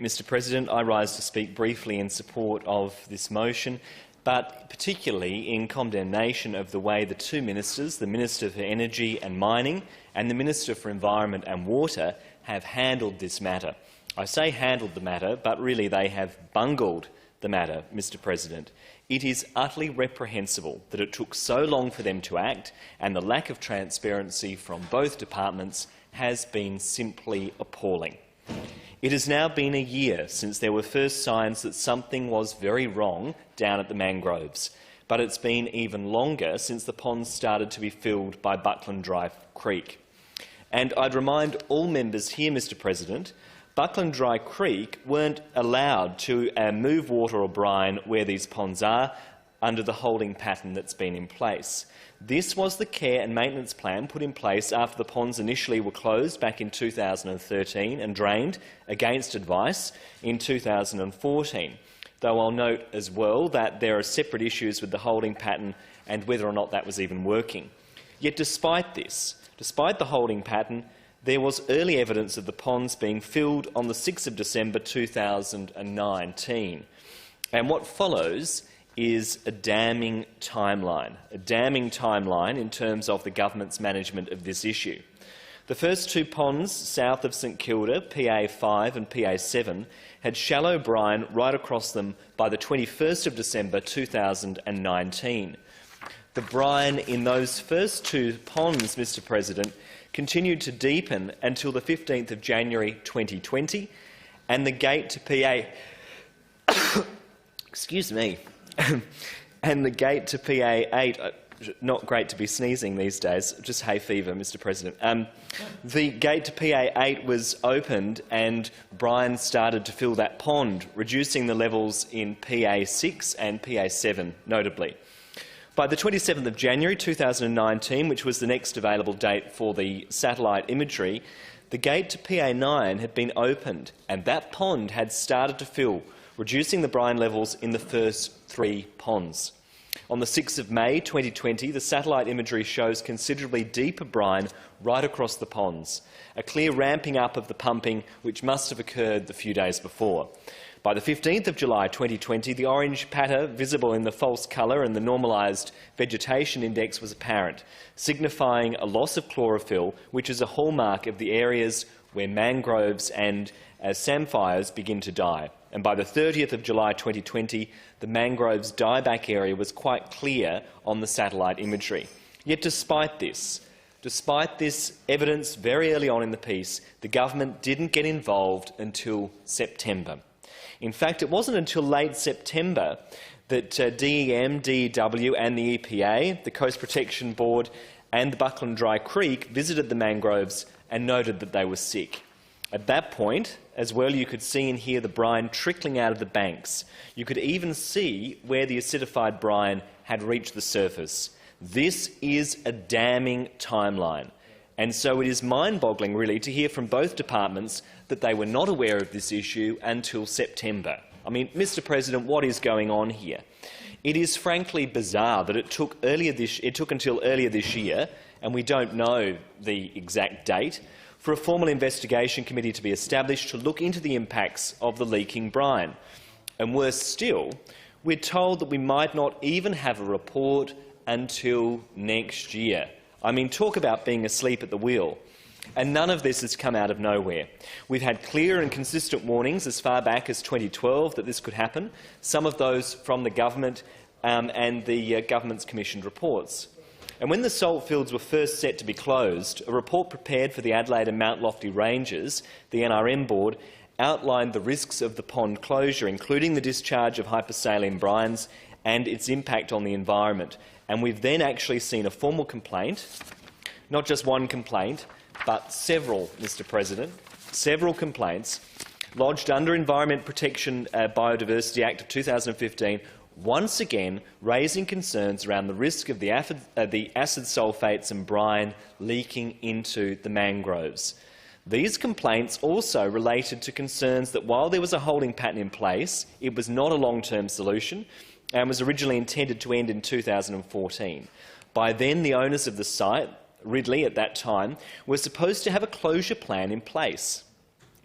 Mr President. I rise to speak briefly in support of this motion, but particularly in condemnation of the way the two ministers, the Minister for Energy and Mining and the Minister for Environment and Water, have handled this matter. I say handled the matter, but really they have bungled the matter, Mr President. It is utterly reprehensible that it took so long for them to act, and the lack of transparency from both departments has been simply appalling. It has now been a year since there were first signs that something was very wrong down at the mangroves, but it's been even longer since the ponds started to be filled by Buckland Dry Creek. And I'd remind all members here, Mr President, Buckland Dry Creek weren't allowed to move water or brine where these ponds are under the holding pattern that's been in place. This was the care and maintenance plan put in place after the ponds initially were closed back in 2013 and drained against advice in 2014, though I'll note as well that there are separate issues with the holding pattern and whether or not that was even working. Yet despite this, despite the holding pattern, there was early evidence of the ponds being filled on the 6th of December 2019. And what follows is a damning timeline in terms of the government's management of this issue. The first two ponds south of St Kilda, PA5 and PA7, had shallow brine right across them by the 21st of December 2019. The brine in those first two ponds, Mr President, continued to deepen until the 15th of January 2020, and the gate to PA excuse me, and the gate to PA8, not great to be sneezing these days, just hay fever, Mr President. The gate to PA8 was opened and brine started to fill that pond, reducing the levels in PA6 and PA7 notably. By the 27th of January 2019, which was the next available date for the satellite imagery, the gate to PA9 had been opened and that pond had started to fill, reducing the brine levels in the first three ponds. On the 6th of May 2020, the satellite imagery shows considerably deeper brine right across the ponds, a clear ramping up of the pumping which must have occurred the few days before. By the 15th of July 2020, the orange patter visible in the false colour and the normalised vegetation index was apparent, signifying a loss of chlorophyll, which is a hallmark of the areas where mangroves and samphires begin to die. And by the 30th of July 2020, the mangroves dieback area was quite clear on the satellite imagery. Yet despite this evidence very early on in the piece, the government didn't get involved until September. In fact, it wasn't until late September that DEM, DEW and the EPA, the Coast Protection Board and the Buckland Dry Creek visited the mangroves and noted that they were sick. At that point, as well, you could see and hear the brine trickling out of the banks. You could even see where the acidified brine had reached the surface. This is a damning timeline. And so it is mind-boggling, really, to hear from both departments that they were not aware of this issue until September. I mean, Mr President, what is going on here? It is frankly bizarre that it took until earlier this year, and we don't know the exact date, for a formal investigation committee to be established to look into the impacts of the leaking brine. And worse still, we're told that we might not even have a report until next year. I mean, talk about being asleep at the wheel. And none of this has come out of nowhere. We've had clear and consistent warnings as far back as 2012 that this could happen, some of those from the government and the government's commissioned reports. And when the salt fields were first set to be closed, a report prepared for the Adelaide and Mount Lofty Ranges, the NRM board, outlined the risks of the pond closure, including the discharge of hypersaline brines and its impact on the environment. And we've then actually seen a formal complaint, not just one complaint, but several, Mr President, several complaints lodged under Environment Protection Biodiversity Act of 2015, once again raising concerns around the risk of the acid sulfates and brine leaking into the mangroves. These complaints also related to concerns that while there was a holding pattern in place, it was not a long-term solution and was originally intended to end in 2014. By then, the owners of the site, Ridley at that time, were supposed to have a closure plan in place.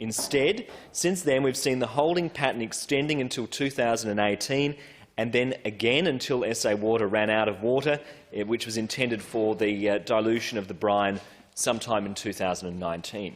Instead, since then we've seen the holding pattern extending until 2018 and then again until SA Water ran out of water, which was intended for the dilution of the brine sometime in 2019.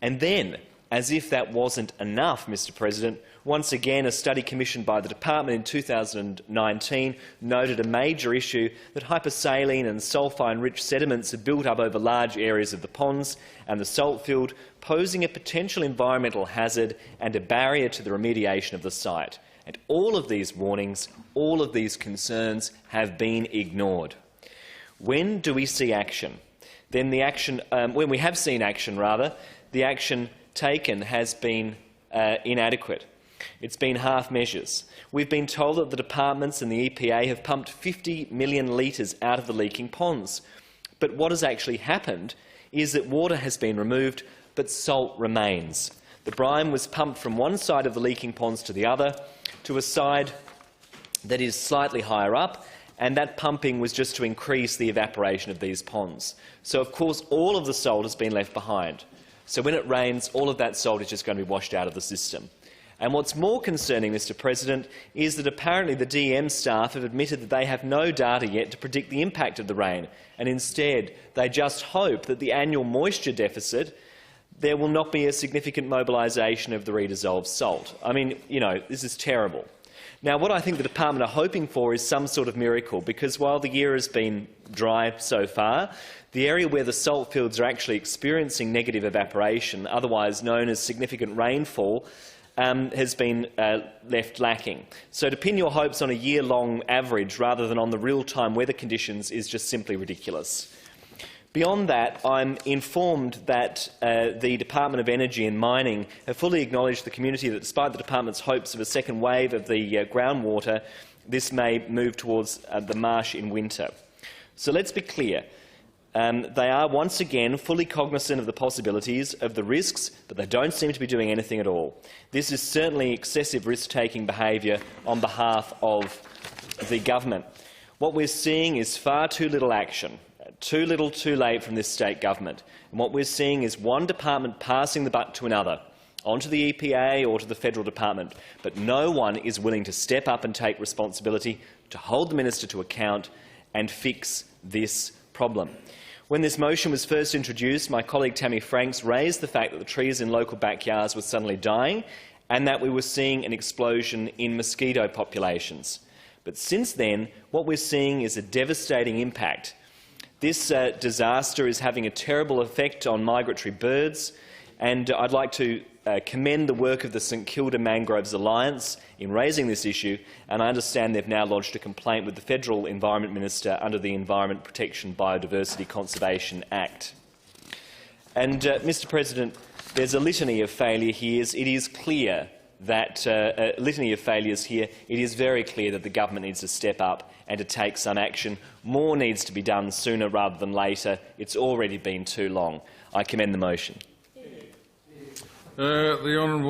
And then, as if that wasn't enough, Mr President, once again a study commissioned by the Department in 2019 noted a major issue that hypersaline and sulphine-rich sediments had built up over large areas of the ponds and the salt field, posing a potential environmental hazard and a barrier to the remediation of the site. And all of these warnings, all of these concerns have been ignored. When do we see action? Then the action, when we have seen action, rather, the action taken has been inadequate. It's been half measures. We've been told that the departments and the EPA have pumped 50 million litres out of the leaking ponds. But what has actually happened is that water has been removed, but salt remains. The brine was pumped from one side of the leaking ponds to the other, to a side that is slightly higher up, and that pumping was just to increase the evaporation of these ponds. So, of course, all of the salt has been left behind. So when it rains, all of that salt is just going to be washed out of the system. And what's more concerning, Mr President, is that apparently the DEM staff have admitted that they have no data yet to predict the impact of the rain, and instead they just hope that the annual moisture deficit, there will not be a significant mobilisation of the redissolved salt. I mean, you know, this is terrible. Now, what I think the department are hoping for is some sort of miracle, because while the year has been dry so far, the area where the salt fields are actually experiencing negative evaporation, otherwise known as significant rainfall, has been left lacking. So to pin your hopes on a year-long average rather than on the real-time weather conditions is just simply ridiculous. Beyond that, I'm informed that the Department of Energy and Mining have fully acknowledged the community that despite the department's hopes of a second wave of the groundwater, this may move towards the marsh in winter. So let's be clear. They are once again fully cognizant of the possibilities, of the risks, but they don't seem to be doing anything at all. This is certainly excessive risk-taking behaviour on behalf of the government. What we're seeing is far too little action. Too little, too late from this state government. And what we're seeing is one department passing the buck to another, onto the EPA or to the federal department, but no one is willing to step up and take responsibility to hold the minister to account and fix this problem. When this motion was first introduced, my colleague Tammy Franks raised the fact that the trees in local backyards were suddenly dying and that we were seeing an explosion in mosquito populations. But since then, what we're seeing is a devastating impact. This disaster is having a terrible effect on migratory birds, and I'd like to commend the work of the St Kilda Mangroves Alliance in raising this issue, and I understand they've now lodged a complaint with the Federal Environment Minister under the Environment Protection Biodiversity Conservation Act. And, Mr President, there's a litany of failure here. It is clear that it is very clear that the government needs to step up and to take some action. More needs to be done sooner rather than later. It's already been too long. I commend the motion. The Honourable